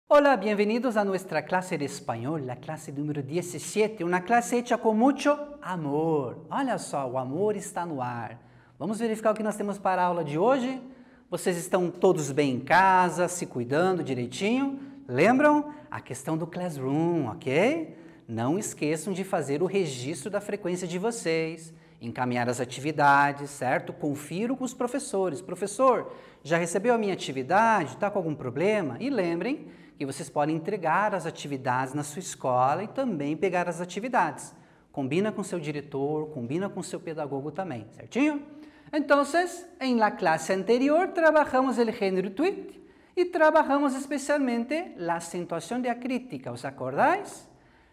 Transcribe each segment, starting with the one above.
Hola, bienvenidos a nuestra clase de español, la clase número 17, una clase hecha com mucho amor. Olha só, o amor está no ar. Vamos verificar o que nós temos para a aula de hoje? Vocês estão todos bem em casa, se cuidando direitinho? Lembram? A questão do Classroom, ok? Não esqueçam de fazer o registro da frequência de vocês, encaminhar as atividades, certo? Confiram com os professores. Professor, já recebeu a minha atividade? Está com algum problema? E lembrem que vocês podem entregar as atividades na sua escola e também pegar as atividades. Combina com seu diretor, combina com seu pedagogo também, certinho? Então, em la clase anterior, trabajamos el género tweet y trabajamos especialmente la acentuación diacrítica, ¿os acordáis?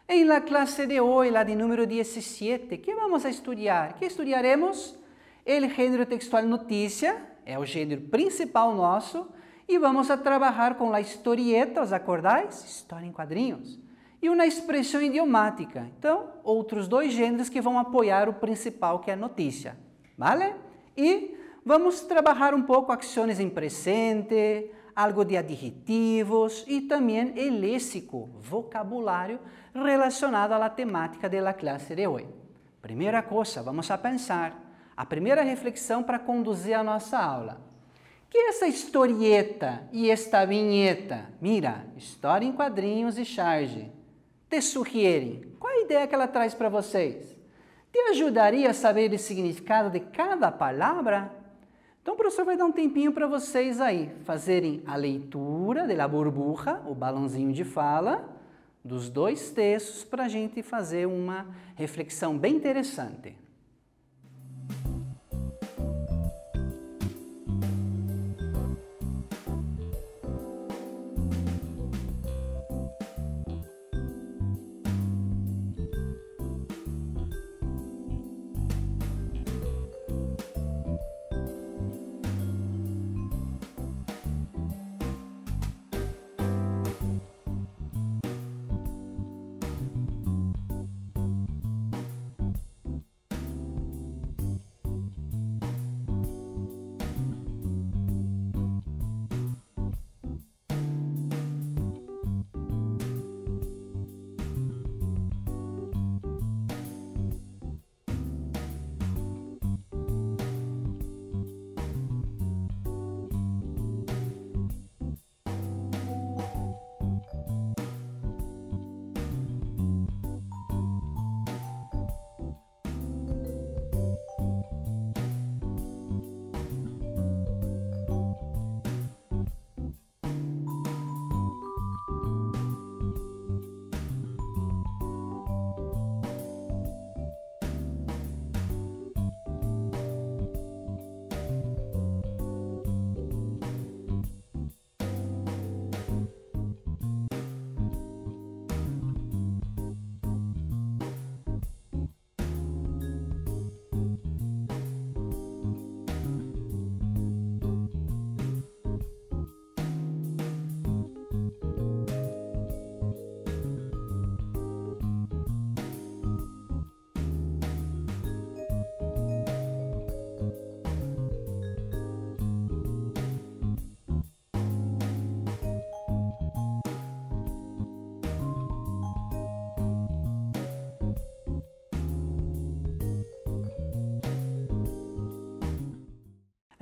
En la clase de hoy, la de número 17, ¿qué vamos a estudiar? ¿Qué estudiaremos? El género textual notícia, é o gênero principal nosso, e vamos a trabalhar com a historieta, os acordáis? História em quadrinhos. E uma expressão idiomática. Então, outros dois gêneros que vão apoiar o principal, que é a notícia. Vale? E vamos trabalhar um pouco ações em presente, algo de adjetivos e também el léxico, vocabulário relacionado à temática da classe de hoje. Primeira coisa, vamos a pensar. A primeira reflexão para conduzir a nossa aula. Que essa historieta e esta vinheta, mira, história em quadrinhos e charge, te sugerem? Qual a ideia que ela traz para vocês? Te ajudaria a saber o significado de cada palavra? Então o professor vai dar um tempinho para vocês aí, fazerem a leitura de La Burbuja, o balãozinho de fala, dos dois textos para a gente fazer uma reflexão bem interessante.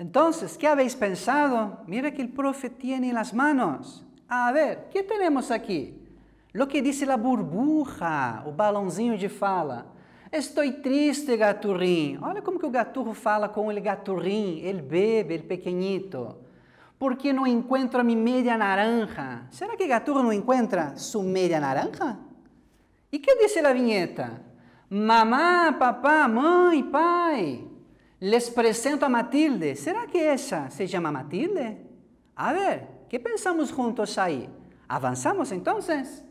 Entonces, ¿qué habéis pensado? Mira que el profe tiene en las manos. A ver, ¿qué tenemos aquí? Lo que dice la burbuja, o balãozinho de fala. Estou triste, gaturrinho. Olha como que o gaturro fala com ele gaturrinho, ele bebe, ele pequeñito. Porque não encontro a minha meia naranja. Será que gaturro não encontra sua meia naranja? E que diz a vinheta? Mamá, papá, mãe, pai. Les presento a Matilde. Será que essa se chama Matilde? A ver, ¿qué pensamos juntos aí? ¿Avanzamos entonces?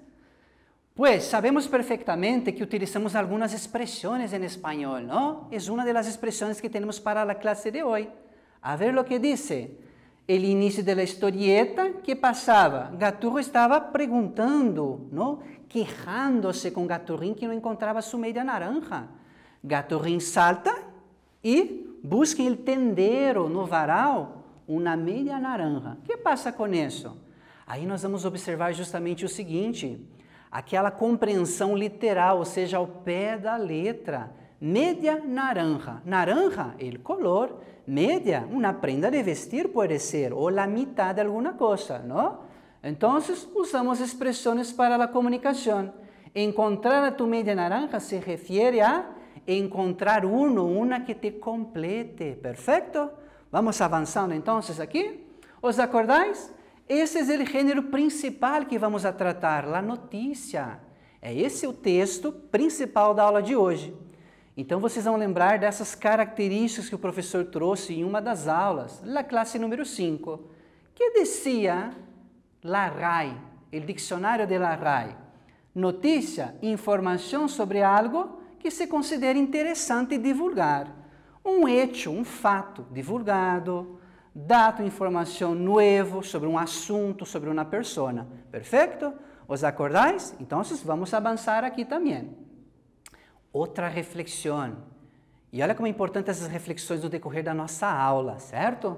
Pues sabemos perfectamente que utilizamos algunas expresiones en español, ¿no? Es una de las expresiones que tenemos para la clase de hoy. A ver lo que dice. El inicio de la historieta, ¿qué pasaba? Gaturro estaba preguntando, ¿no? Quejándose con Gaturrín que no encontraba su media naranja. Gaturrín salta E busquem o tendero no varal, uma meia naranja. O que passa com isso? Aí nós vamos observar justamente o seguinte, aquela compreensão literal, ou seja, ao pé da letra. Media naranja. Naranja, el color. Media, una prenda de vestir pode ser, ou la mitad de alguna cosa, ¿no? Entonces, usamos expresiones para la comunicación. Encontrar a tu media naranja se refiere a encontrar una que te complete. Perfecto? Vamos avanzando entonces aqui. ¿Os acordáis? Esse é o gênero principal que vamos a tratar, a notícia. É esse o texto principal da aula de hoje. Então, vocês vão lembrar dessas características que o professor trouxe em uma das aulas, na classe número 5, que dizia la RAI, o dicionário de la RAI. Notícia, informação sobre algo que se considera interessante divulgar. Um hecho, um fato divulgado, dato, informação novo sobre um assunto, sobre uma pessoa. Perfeito? ¿Os acordáis? Então, vamos avançar aqui também. Outra reflexão. E olha como é importante essas reflexões no decorrer da nossa aula, certo?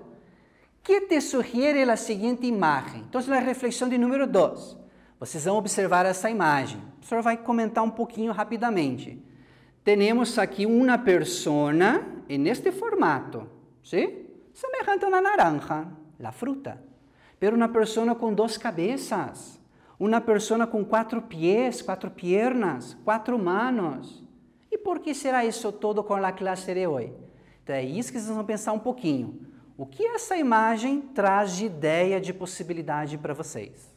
Que te sugiere a seguinte imagem? Então, a reflexão de número 2. Vocês vão observar essa imagem. O professor vai comentar um pouquinho rapidamente. Temos aqui uma persona neste formato, ¿sí? Semejante a uma naranja, a fruta. Pero uma persona com 2 cabeças. Uma persona com 4 pés, 4 piernas, 4 manos. E por que será isso todo com a classe de hoje? Então é isso que vocês vão pensar um pouquinho. O que essa imagem traz de ideia, de possibilidade para vocês?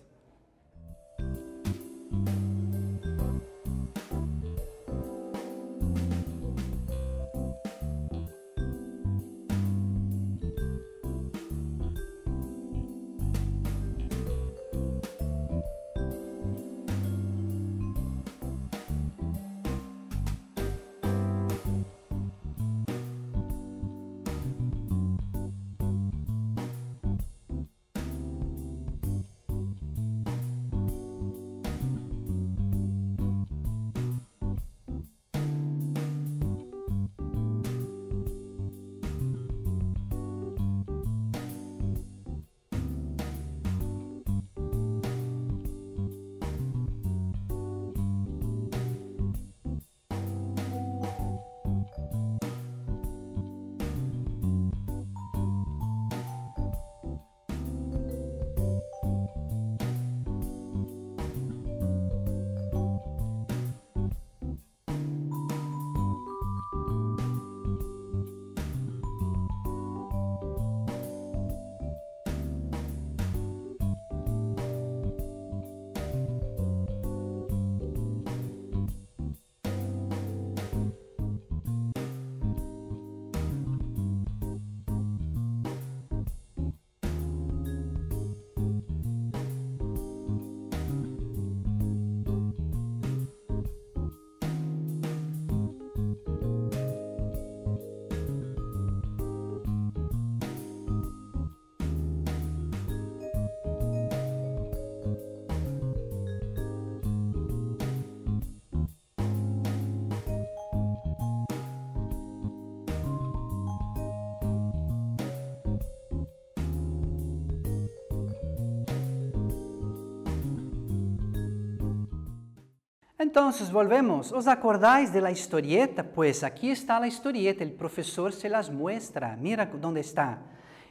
Entonces, volvemos. ¿Os acordáis de la historieta? Pues aquí está la historieta, el profesor se las muestra. Mira onde está.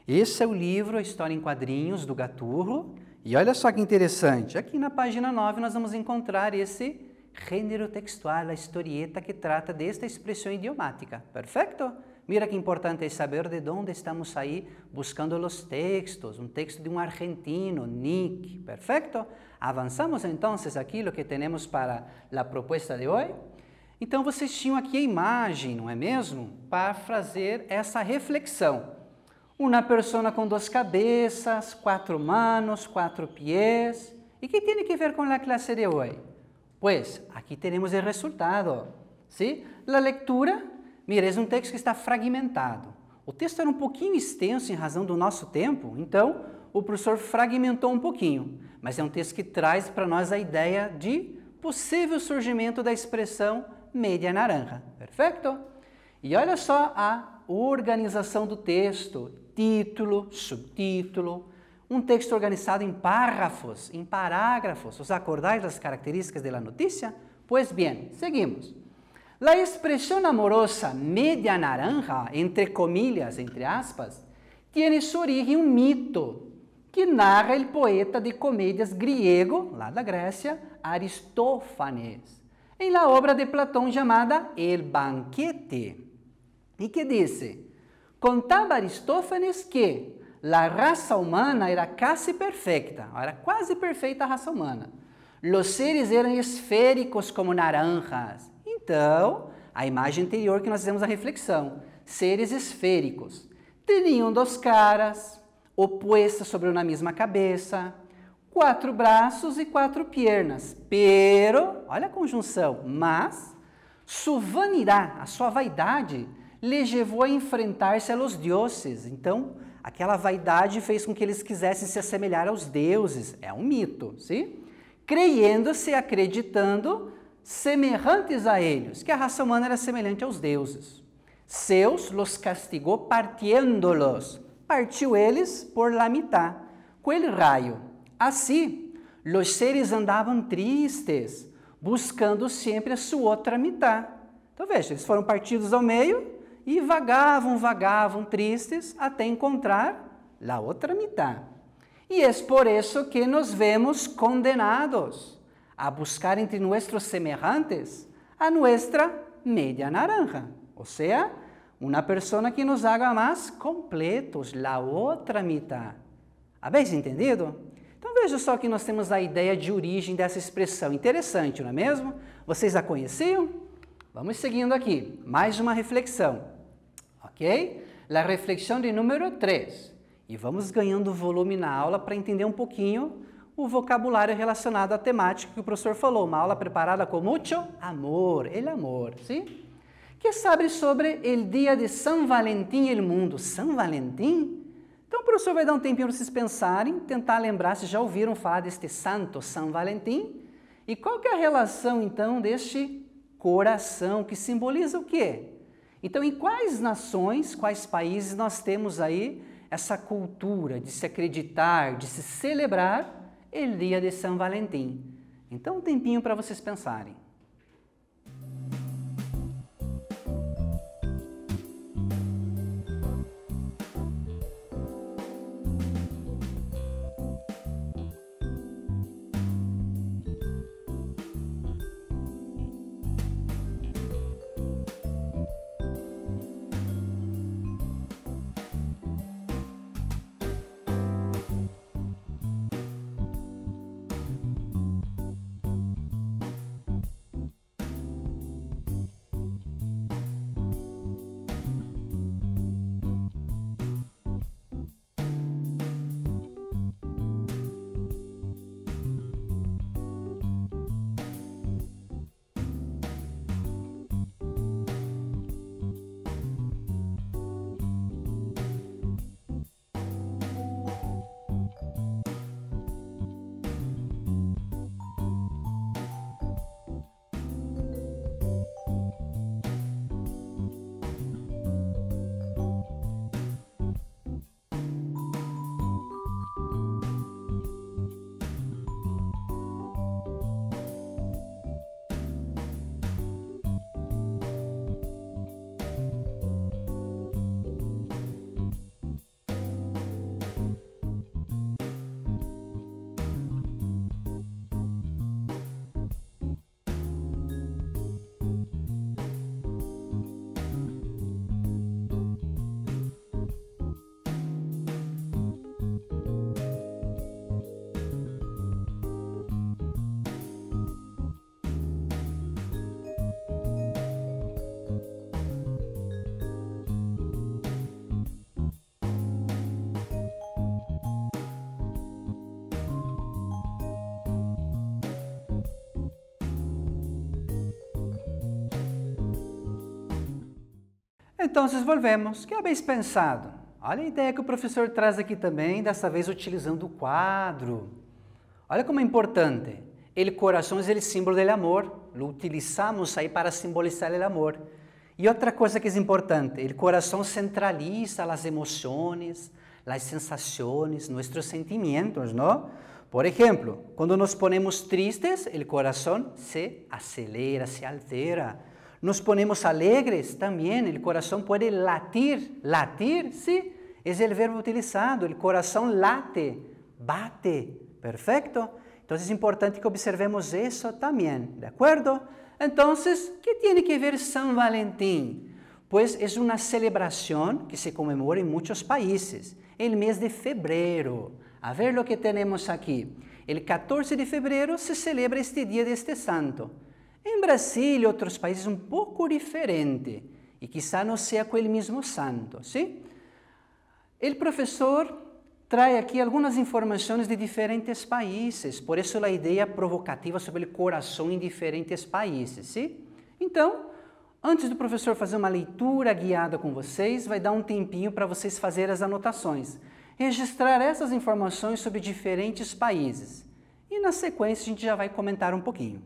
Esse é o livro, a História em Quadrinhos, do Gaturro. E olha só que interessante, aqui na página 9 nós vamos encontrar esse gênero textual, a historieta que trata desta expressão idiomática. Perfeito? Mira que importante é saber de onde estamos aí buscando os textos. Um texto de um argentino, Nick. Perfeito? Avançamos então aquilo que temos para a proposta de hoje? Então vocês tinham aqui a imagem, não é mesmo? Para fazer essa reflexão. Uma pessoa com 2 cabeças, 4 manos, 4 pés. E que tem que ver com a classe de hoje? Pues, aqui temos o resultado. ¿Sí? A leitura, mira, é um texto que está fragmentado. O texto era um pouquinho extenso em razão do nosso tempo, então o professor fragmentou um pouquinho. Mas é um texto que traz para nós a ideia de possível surgimento da expressão media naranja. Perfeito? E olha só a organização do texto, título, subtítulo, um texto organizado em párrafos, em parágrafos. ¿Os acordáis das características da notícia? Pues bien, seguimos. La expresión amorosa media naranja, entre comillas, entre aspas, tiene su origen un mito que narra el poeta de comédias griego, lá da Grécia, Aristófanes, em la obra de Platão chamada El Banquete. E que disse? Contava Aristófanes que a raça humana era quase perfeita, era quase perfeita a raça humana. Os seres eram esféricos como naranjas. Então, a imagem anterior que nós fizemos a reflexão, seres esféricos. Tinham 2 caras, opostas sobre uma mesma cabeça, 4 braços e 4 pernas. Pero, olha a conjunção, mas, su vanidade, a sua vaidade, lhe levou a enfrentar-se aos deuses. Então, aquela vaidade fez com que eles quisessem se assemelhar aos deuses. É um mito, sim? Creyendo-se, acreditando, semelhantes a eles, que a raça humana era semelhante aos deuses. Zeus los castigou partiendo-los, partiu eles por la mitad, com el raio. Assim, os seres andavam tristes, buscando sempre a sua outra mitad. Então veja, eles foram partidos ao meio e vagavam tristes até encontrar a outra mitad. E é por isso que nos vemos condenados a buscar entre nossos semelhantes a nossa media naranja, ou seja, uma pessoa que nos haga mais completos, a outra mitad. Habéis entendido? Então veja só que nós temos a ideia de origem dessa expressão. Interessante, não é mesmo? Vocês a conheciam? Vamos seguindo aqui. Mais uma reflexão. Ok? A reflexão de número 3. E vamos ganhando volume na aula para entender um pouquinho o vocabulário relacionado à temática que o professor falou. Uma aula preparada com muito amor, el amor, sim? Que sabe sobre o dia de São Valentim e o mundo. São Valentim? Então o professor vai dar um tempinho para vocês pensarem, tentar lembrar se já ouviram falar deste santo São Valentim. E qual que é a relação, então, deste coração, que simboliza o quê? Então, em quais nações, quais países nós temos aí essa cultura de se acreditar, de se celebrar o dia de São Valentim? Então, um tempinho para vocês pensarem. Então, volvemos. O que habéis pensado? Olha a ideia que o professor traz aqui também, dessa vez utilizando o quadro. Olha como é importante. El coração é o símbolo do amor. Lo utilizamos aí para simbolizar o amor. E outra coisa que é importante, o coração centraliza as emoções, as sensações, nossos sentimentos, não? Por exemplo, quando nos ponemos tristes, o coração se acelera, se altera. Nos ponemos alegres, também o coração pode latir. Latir, sim, é o verbo utilizado. O coração late, bate. Perfeito? Então é importante que observemos isso também, de acordo? Então, o que tem que ver São Valentim? Pois é uma celebração que se comemora em muitos países, no mês de fevereiro. A ver o que temos aqui. El 14 de fevereiro se celebra este dia deste santo. Em Brasil e outros países um pouco diferente, e quizá não seja com o mesmo santo, sim? O professor traz aqui algumas informações de diferentes países, por isso a ideia provocativa sobre o coração em diferentes países, sim? Então, antes do professor fazer uma leitura guiada com vocês, vai dar um tempinho para vocês fazerem as anotações. Registrar essas informações sobre diferentes países. E na sequência a gente já vai comentar um pouquinho.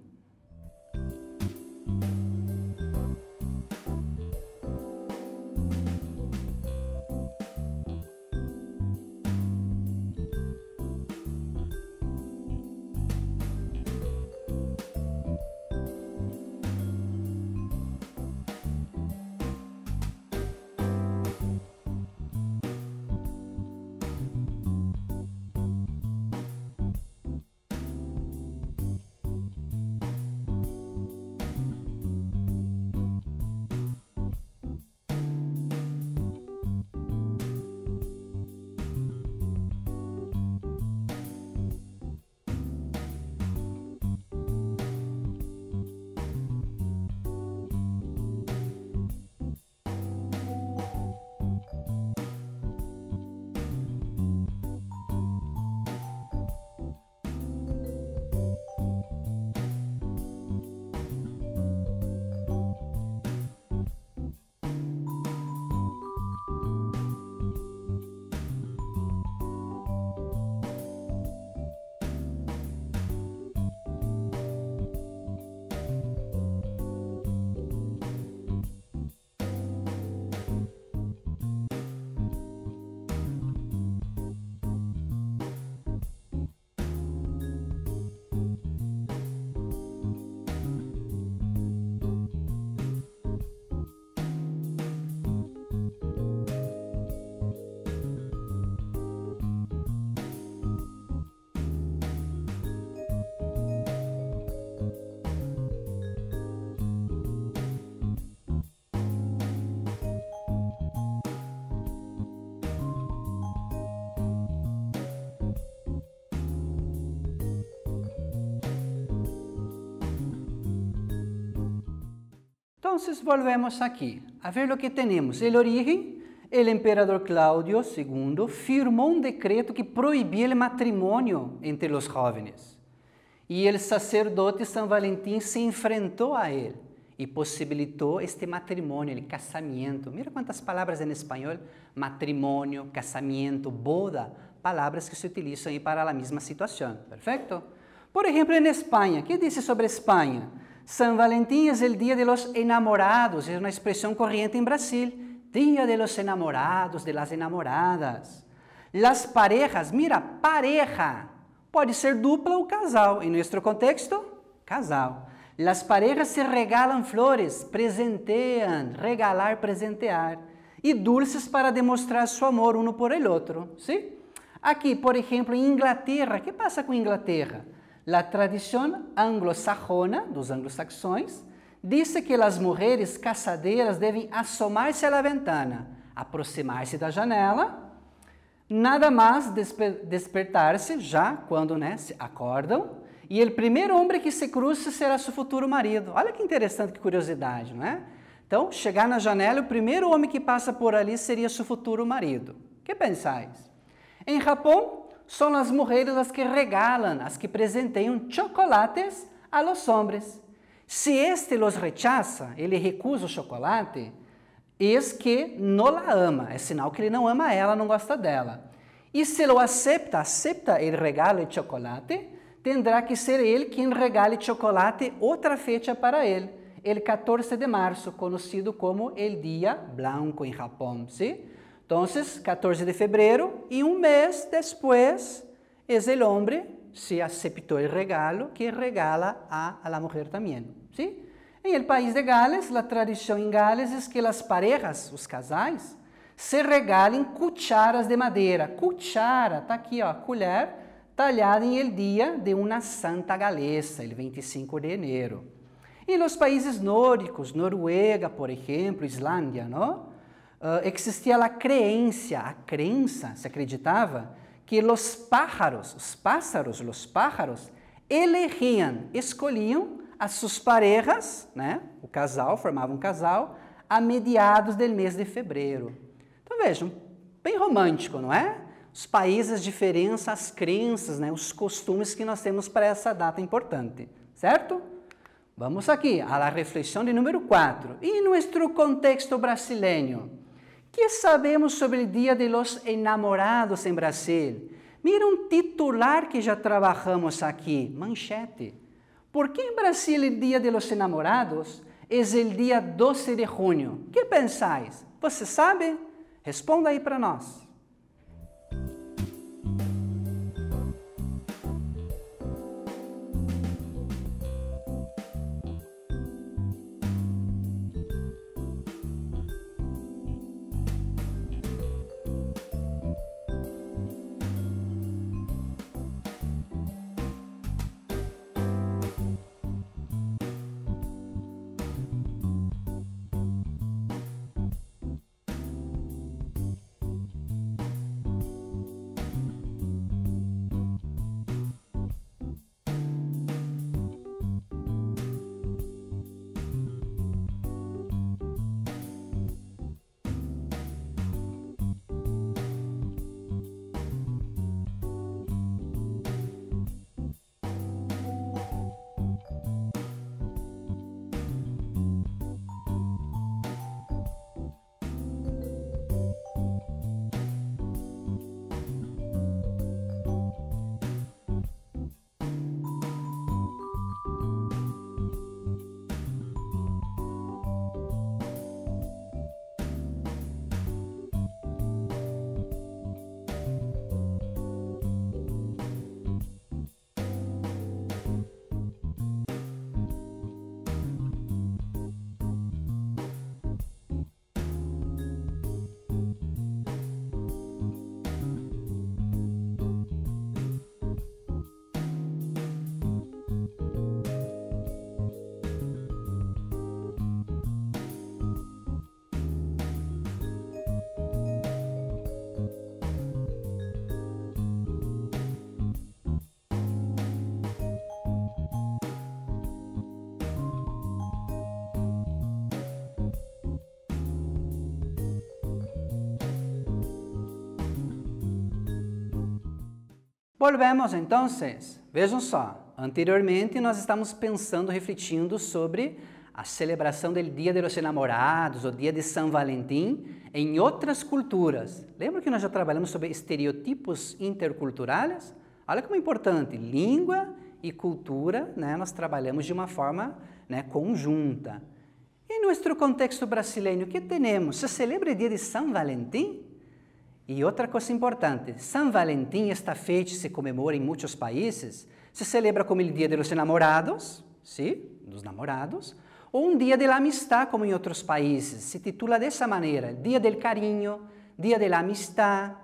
Então, volvemos aqui a ver o que temos. El origen, o emperador Cláudio II firmou um decreto que proibia o matrimônio entre os jovens. E o sacerdote São Valentim se enfrentou a ele e possibilitou este matrimônio, o casamento. Mira quantas palavras em espanhol: matrimônio, casamento, boda, palavras que se utilizam aí para a mesma situação. Perfeito? Por exemplo, em Espanha, o que diz sobre Espanha? San Valentín es el Día de los Enamorados, es una expresión corriente en Brasil. Día de los Enamorados, de las Enamoradas. Las parejas, mira, pareja, pode ser dupla ou casal. Em nosso contexto, casal. Las parejas se regalam flores, presentean, regalar, presentear. E dulces para demonstrar su amor uno por el otro. ¿Sí? Aqui, por exemplo, em Inglaterra, o que passa com Inglaterra? A tradição anglosajona, dos anglo-saxões, diz que as mulheres casadeiras devem assomar-se à ventana, aproximar-se da janela, nada mais despertar-se já quando se acordam, e o primeiro homem que se cruza será seu futuro marido. Olha que interessante, que curiosidade, não é? Então, chegar na janela, o primeiro homem que passa por ali seria seu futuro marido. O que pensais? Em Japão, são as mulheres as que regalam, as que presenteiam chocolates a los hombres. Se este los rechaza, ele recusa o chocolate, es que não la ama, é sinal que ele não ama ela, não gosta dela. E se lo acepta o regalo de chocolate, tendrá que ser ele quem regale chocolate outra fecha para ele. el 14 de março, conhecido como el Día Blanco em Japão, ¿sí? Então, 14 de fevereiro, e um mês depois, é o homem se aceptou o regalo que regala a la mulher também, ¿sí? Em el país de Gales, a tradição em Gales é que as parejas, os casais, se regalem cucharas de madeira. Cuchara, está aqui, ó, colher, talhada em el dia de uma santa galesa, el 25 de enero. E nos países nórdicos, Noruega, por exemplo, Islândia, não? Existia a crença, se acreditava, que os pássaros, escolhiam as suas parejas, né? O casal, formava um casal, a mediados do mês de fevereiro. Então vejam, bem romântico, não é? Os países, as diferenças, as crenças, né? Os costumes que nós temos para essa data importante, certo? Vamos aqui, à reflexão de número 4. E em nosso contexto brasileiro, que sabemos sobre o Dia de los Enamorados em Brasil? Mira um titular que já trabalhamos aqui, manchete. ¿Por que em Brasil o Dia de los Enamorados é o dia 12 de junho? Que pensáis? Você sabe? Responda aí para nós. Volvemos, então. Vejam só, anteriormente nós estamos pensando, refletindo sobre a celebração do Dia de los Enamorados, o Dia de São Valentim, em outras culturas. Lembra que nós já trabalhamos sobre estereotipos interculturais? Olha como é importante, língua e cultura, né, nós trabalhamos de uma forma, né, conjunta. Em nosso contexto brasileiro, o que temos? Se celebra o Dia de São Valentim? E outra coisa importante, São Valentim, esta feita se comemora em muitos países, se celebra como o Dia de los Enamorados, sim, dos namorados, ou um Dia de la Amistad, como em outros países, se titula dessa maneira, Dia del Carinho, Dia de la Amistad.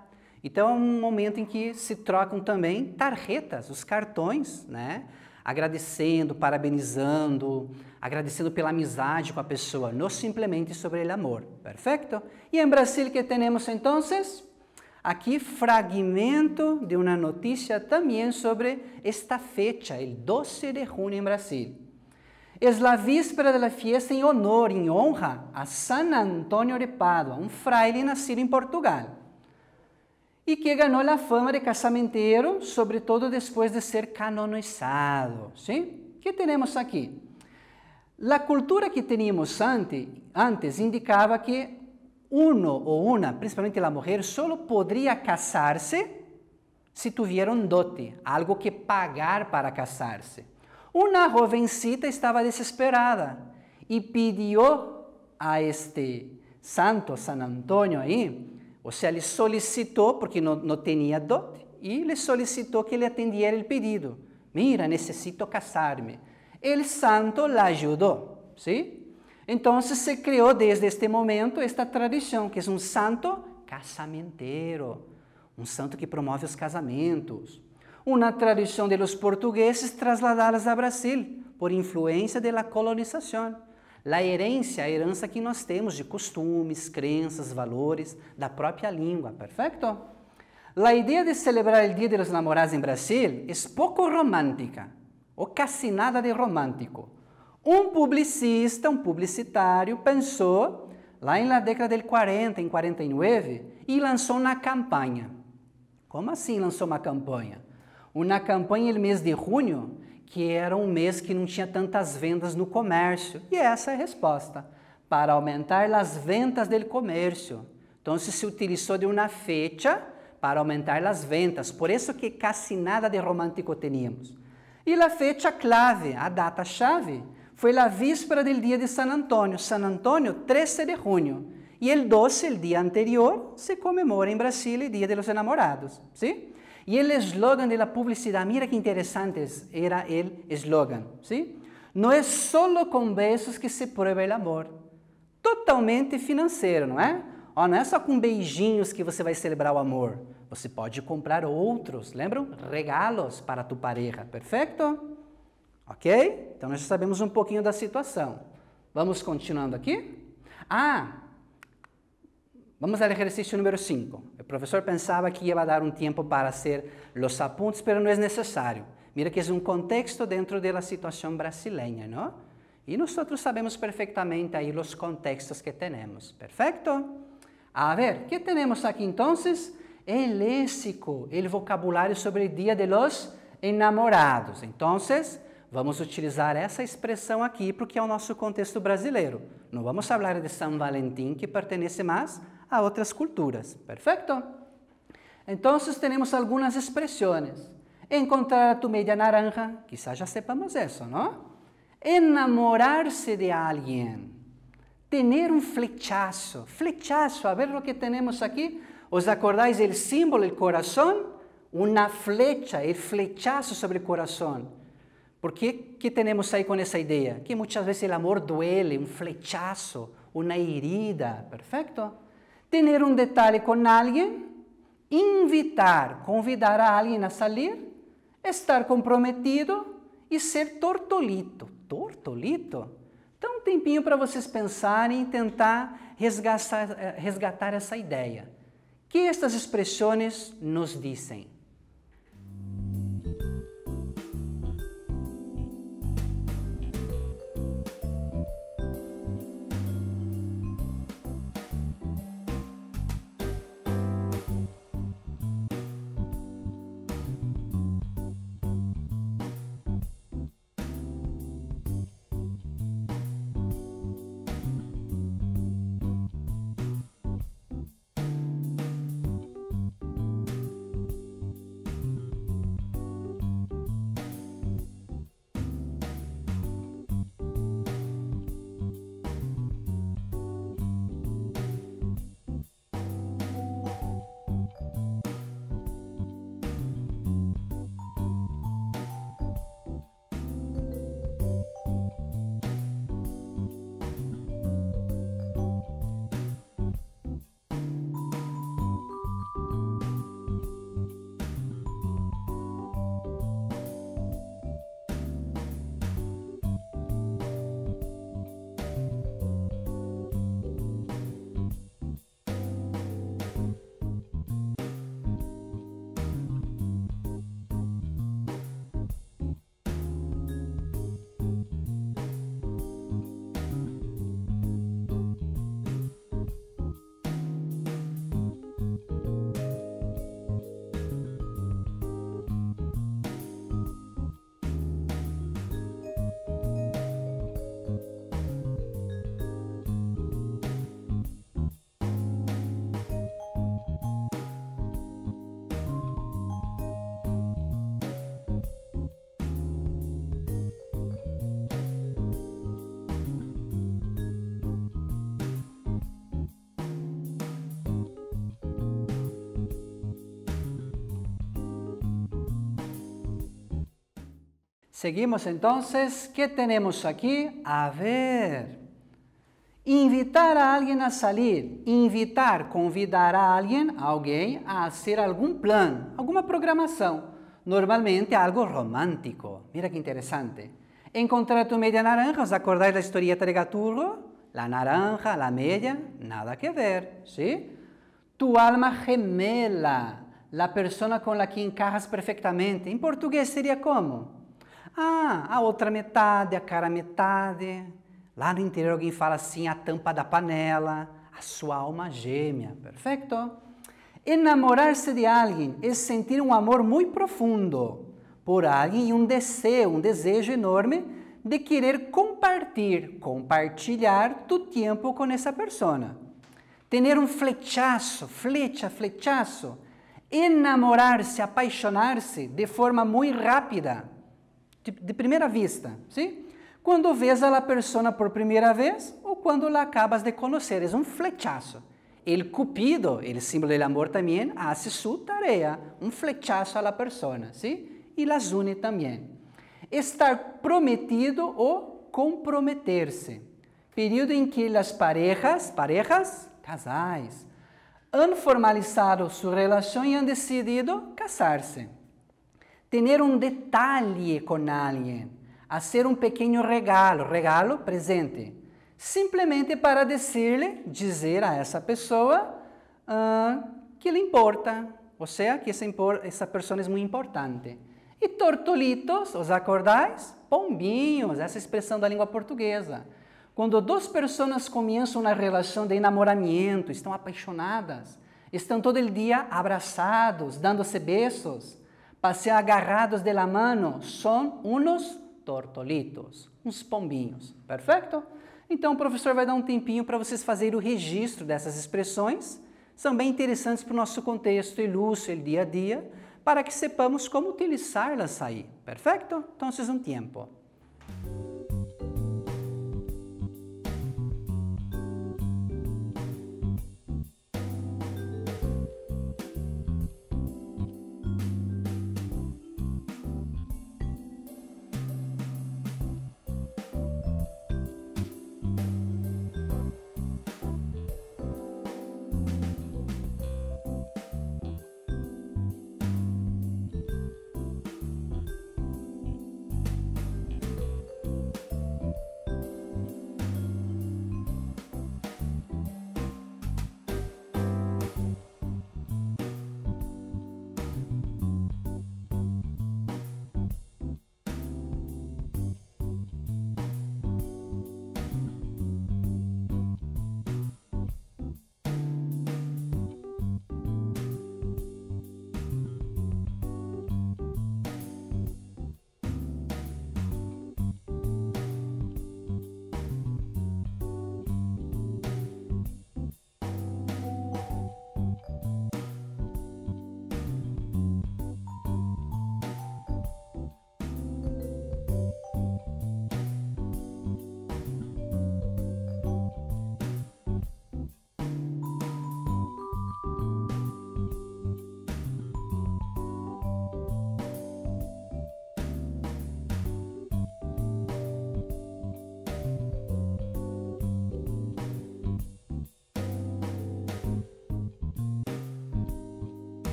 Então é um momento em que se trocam também tarjetas, os cartões, né? Agradecendo, parabenizando, agradecendo pela amizade com a pessoa, não simplesmente sobre o amor, perfeito? E em Brasil, que temos então? Aqui, fragmento de uma notícia também sobre esta fecha, o 12 de junho em Brasil. É a víspera da festa em honor, em honra a San Antônio de Pádua, um fraile nascido em Portugal, e que ganhou a fama de casamenteiro, sobretudo depois de ser canonizado. ¿Sí? O que temos aqui? A cultura que tínhamos antes indicava que uno ou uma, principalmente a mulher, só poderia casar-se se tuviera um dote, algo que pagar para casar-se. Uma jovencita estava desesperada y pidió a este santo, San Antonio ahí, o sea, le solicitó, porque no tenía dote, y le solicitó que le atendiera el pedido. Mira, necesito casarme. El santo la ayudó, ¿sí? Entonces se creó desde este momento esta tradición, que es un santo casamentero, un santo que promove os casamentos. Uma tradição de los portugueses trasladadas a Brasil por influência da colonização. A herança que nós temos de costumes, crenças, valores da própria língua, perfeito? A ideia de celebrar o Dia dos Namorados em Brasil é pouco romântica, ou quase nada de romântico. Um publicista, um publicitário, pensou, lá na década de 40, em 49, e lançou uma campanha. Como assim lançou uma campanha? Uma campanha no mês de junho, que era um mês que não tinha tantas vendas no comércio. E essa é a resposta, para aumentar as vendas do comércio. Então, se utilizou de uma fecha para aumentar as vendas. Por isso que quase nada de romântico teníamos. E a fecha clave, a data-chave, foi a víspera do dia de San Antônio. San Antônio, 13 de junho. E el 12, o dia anterior, se comemora em Brasília o Dia dos Enamorados. ¿Sí? E o eslogan da publicidade, mira que interessante era o eslogan. ¿Sí? Não é só com beijos que se prueba o amor. Totalmente financeiro, não é? Não é só com beijinhos que você vai celebrar o amor. Você pode comprar outros, lembram? Regalos para tu pareja, perfeito? Ok? Então, nós já sabemos um pouquinho da situação. Vamos continuando aqui? Vamos ao exercício número 5. O professor pensava que ia dar um tempo para fazer os apuntes, mas não é necessário. Mira que é um contexto dentro da situação brasileira, não? E nós sabemos perfeitamente aí os contextos que temos. Perfeito? A ver, o que temos aqui então? O léxico, o vocabulário sobre o Dia de los Enamorados. Então, vamos utilizar essa expressão aqui porque é o nosso contexto brasileiro. Não vamos falar de São Valentim, que pertence mais a outras culturas. Perfeito? Então, temos algumas expressões. Encontrar a tu media naranja, quizás já sepamos isso, não? Enamorar-se de alguém. Tener um flechazo. Flechazo, a ver o que temos aqui. ¿Os acordáis del símbolo, el corazón? Una flecha, el flechazo sobre el corazón. ¿Por qué? ¿Qué tenemos ahí con esa idea? Que muchas veces el amor duele, un flechazo, una herida. Perfecto. Tener un detalle con alguien, invitar, convidar a alguien a salir, estar comprometido e ser tortolito. Tortolito? Então, um tempinho para vocês pensarem e tentar resgatar essa ideia. O que estas expressões nos dizem? Seguimos entonces. ¿Qué tenemos aquí? A ver. Invitar a alguien a salir. Invitar, convidar a alguém a hacer algum plan, alguma programação. Normalmente algo romântico. Mira que interessante. Encontrar tu media naranja, ¿os acordáis da historieta de Gaturro? La naranja, la media, nada que ver, ¿sí? Tu alma gemela, la persona con la que encajas perfectamente. Em português seria como? Ah, a outra metade, a cara metade. Lá no interior alguém fala assim, a tampa da panela, a sua alma gêmea. Perfeito? Enamorar-se de alguém é sentir um amor muito profundo por alguém e um desejo enorme de querer compartilhar tu tempo com essa pessoa. Ter um flechazo, flechazo. Enamorar-se, apaixonar-se de forma muito rápida, de primeira vista, sim? Quando vês a pessoa por primeira vez ou quando la acabas de conhecer, é um flechazo. El Cupido, el símbolo del amor también, hace su tarea, un flechazo a la persona, ¿sí? Y las une también. Estar prometido o comprometerse. Período en que las parejas, casais, han formalizado su relación y han decidido casarse. Tener un detalle con alguien, hacer un pequeño regalo presente. Simplesmente para dizer a essa pessoa que lhe importa, ou seja, que essa pessoa é muito importante. E tortolitos, os acordáis? Pombinhos, essa expressão da língua portuguesa. Quando duas pessoas começam uma relação de enamoramento, estão apaixonadas, estão todo o dia abraçados, dando-se beijos, passeam agarrados de la mano, são uns tortolitos, uns pombinhos. Perfeito? Então, o professor vai dar um tempinho para vocês fazerem o registro dessas expressões. São bem interessantes para o nosso contexto ilustre, o dia a dia, para que sepamos como utilizá-las aí. Perfeito? Então, um tempo.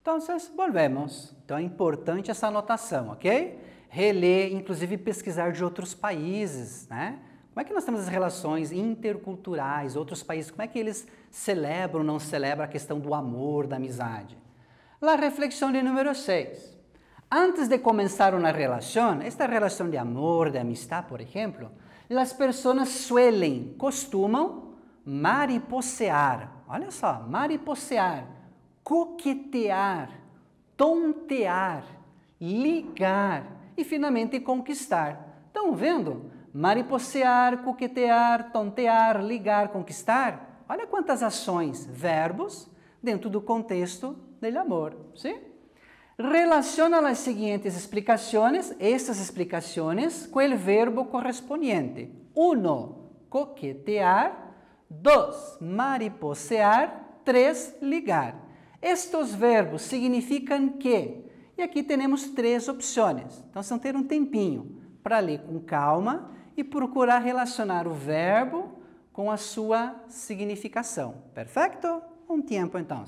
Então, volvemos. Então, é importante essa anotação, ok? Reler, inclusive pesquisar de outros países, né? Como é que nós temos as relações interculturais, outros países, como é que eles celebram ou não celebram a questão do amor, da amizade? La reflexión de número 6. Antes de comenzar una relación, esta relación de amor, de amistad, por ejemplo, las personas costumam mariposear. Olha só, mariposear, coquetear, tontear, ligar e finalmente conquistar. Estão vendo? Mariposear, coquetear, tontear, ligar, conquistar. Olha quantas ações, verbos, dentro do contexto do amor, ¿sí? Relaciona as seguintes explicações, estas explicações, com o verbo correspondiente. 1, coquetear. 2, mariposear. 3, ligar. Estes verbos significam que, e aqui temos 3 opções. Então, vamos ter um tempinho para ler com calma e procurar relacionar o verbo com a sua significação. Perfeito? Um tempo, então.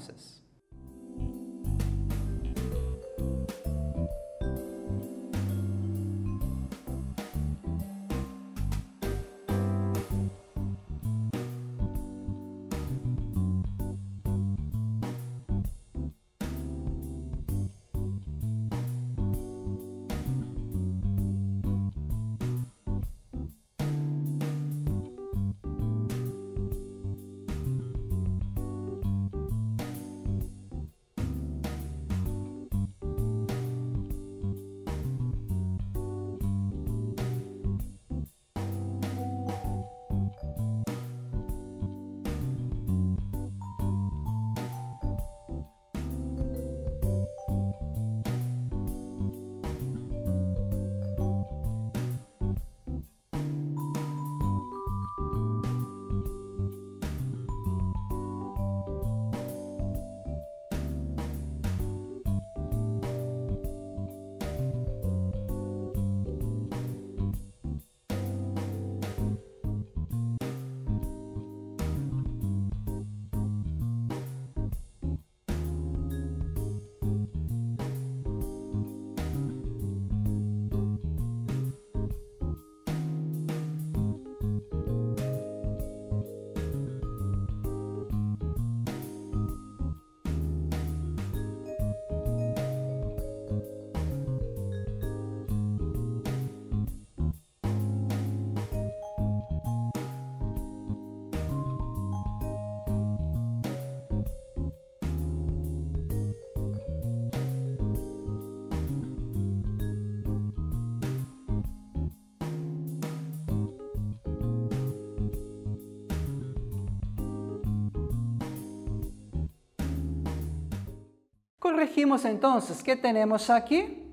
Corregimos entonces, ¿qué tenemos aquí?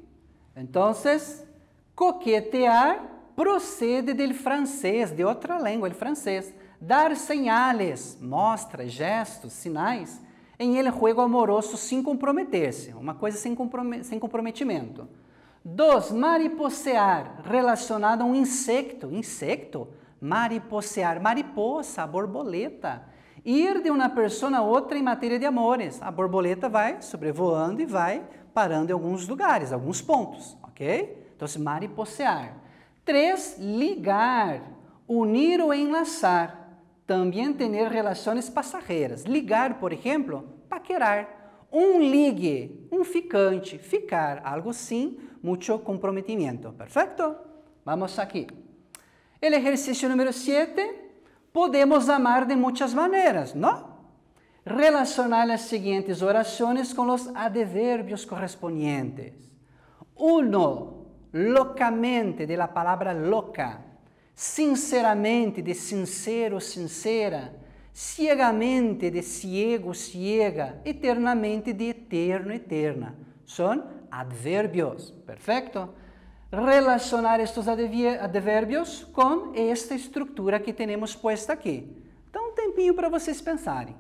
Entonces, coquetear procede del francés, de outra língua, el francés. Dar señales, mostra, gestos, sinais, em el juego amoroso sem comprometer-se, uma coisa sem comprometimento. 2, mariposear, relacionado a um insecto, mariposear, mariposa, borboleta. Ir de uma pessoa a outra em matéria de amores. A borboleta vai sobrevoando e vai parando em alguns lugares, alguns pontos, ok? Então, mariposear. 3, ligar, unir ou enlaçar. Também ter relações passageiras. Ligar, por exemplo, paquerar. Um ligue, um ficante, ficar, algo sim, muito comprometimento. Perfeito? Vamos aqui. O exercício número 7. Podemos amar de muitas maneiras, não? Relacionar as seguintes orações com os advérbios correspondientes. 1, locamente, de la palavra loca. Sinceramente, de sincero, sincera. Ciegamente, de ciego, ciega. Eternamente, de eterno, eterna. São advérbios, perfeito? Relacionar estes advérbios com esta estrutura que temos posta aqui. Então, um tempinho para vocês pensarem.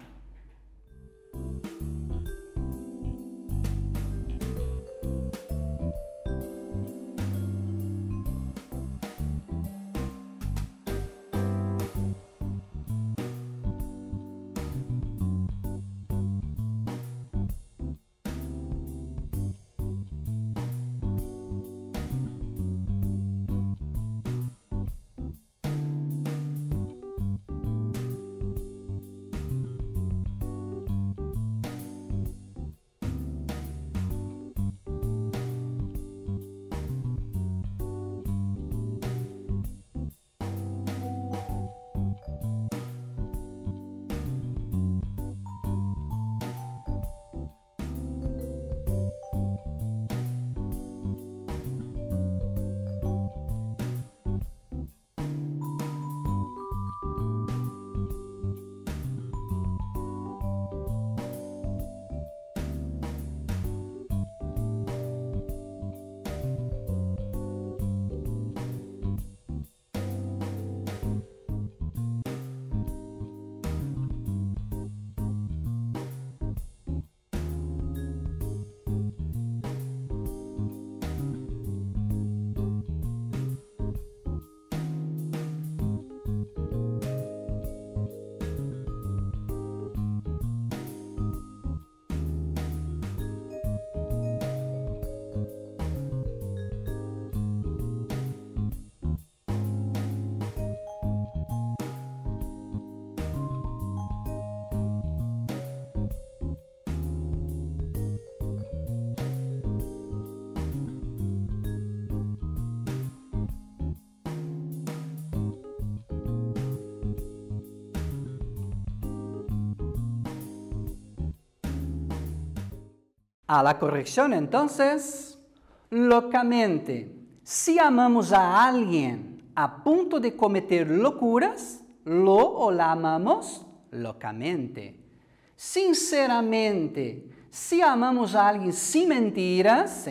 A la corrección, entonces, locamente. Si amamos a alguien a punto de cometer locuras, lo o la amamos locamente. Sinceramente, si amamos a alguien sin mentiras,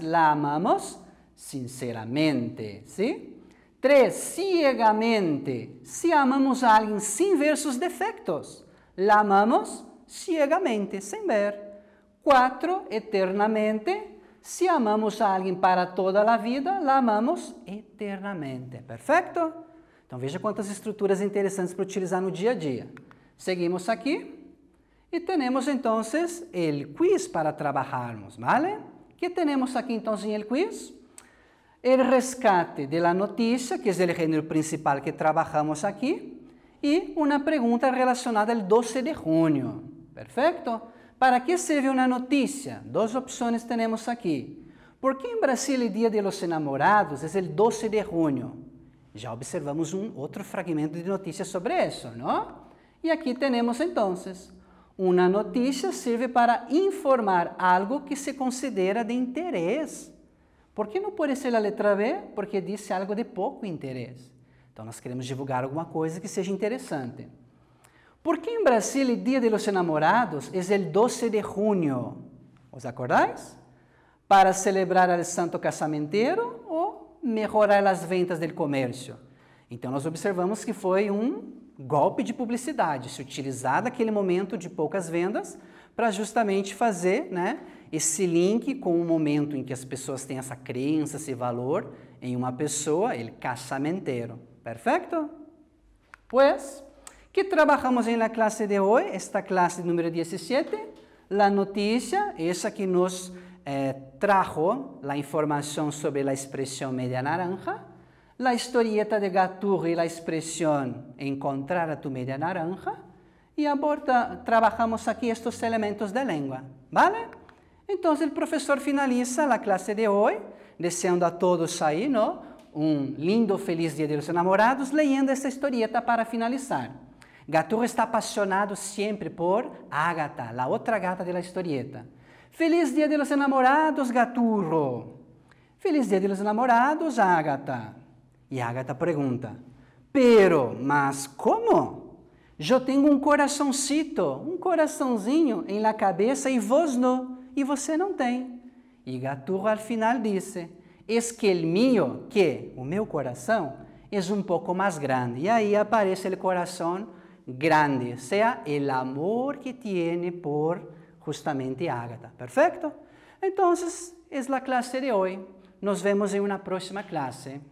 la amamos sinceramente, ¿sí? 3. Ciegamente. Si amamos a alguien sin ver sus defectos, la amamos ciegamente, sin ver. 4. Eternamente. Si amamos a alguien para toda a vida, la amamos eternamente. Perfeito? Então veja quantas estruturas interessantes para utilizar no dia a dia. Seguimos aqui. E temos, então, o quiz para trabalharmos, ¿vale? O que temos aqui, então, em el quiz? O rescate de la notícia, que é o gênero principal que trabalhamos aqui, e uma pergunta relacionada ao 12 de junho. Perfeito? Para que serve uma notícia? 2 opções temos aqui. ¿Por que em Brasil o Dia de los Enamorados é o 12 de junho? Já observamos outro fragmento de notícia sobre isso, não? E aqui temos, então, uma notícia serve para informar algo que se considera de interesse. Por que não pode ser a letra B? Porque diz algo de pouco interesse. Então, nós queremos divulgar alguma coisa que seja interessante. ¿Por que em Brasil o Dia de los Enamorados é o 12 de junho? ¿Os acordáis? Para celebrar o santo casamentero ou melhorar as ventas do comércio? Então, nós observamos que foi golpe de publicidade, se utilizar daquele momento de poucas vendas para justamente fazer, esse link com o momento em que as pessoas têm essa crença, esse valor em uma pessoa, el casamentero. Perfeito? Pues, que trabalhamos na classe de hoje, esta classe número 17, a notícia, essa que nos trajo a informação sobre a expressão media naranja, la historieta de Gaturro y la expresión encontrar a tu media naranja, y trabajamos aquí estos elementos de lengua, ¿vale? Entonces el profesor finaliza la clase de hoy, deseando a todos ahí, ¿no? Un lindo, feliz Día de los Enamorados, leyendo esta historieta para finalizar. Gaturro está apasionado siempre por Ágata, la otra gata de la historieta. Feliz Día de los Enamorados, Gaturro. Feliz Día de los Enamorados, Ágata. E Ágata pergunta, mas como? Eu tenho um coraçãozinho em la cabeça e vos não, e você não tem. E Gaturro al final disse, es que el mío, que o meu coração, é pouco mais grande. E aí aparece o coração grande, seja, el amor que tiene por justamente Ágata. Perfeito? Então, é a classe de hoje. Nos vemos em uma próxima classe.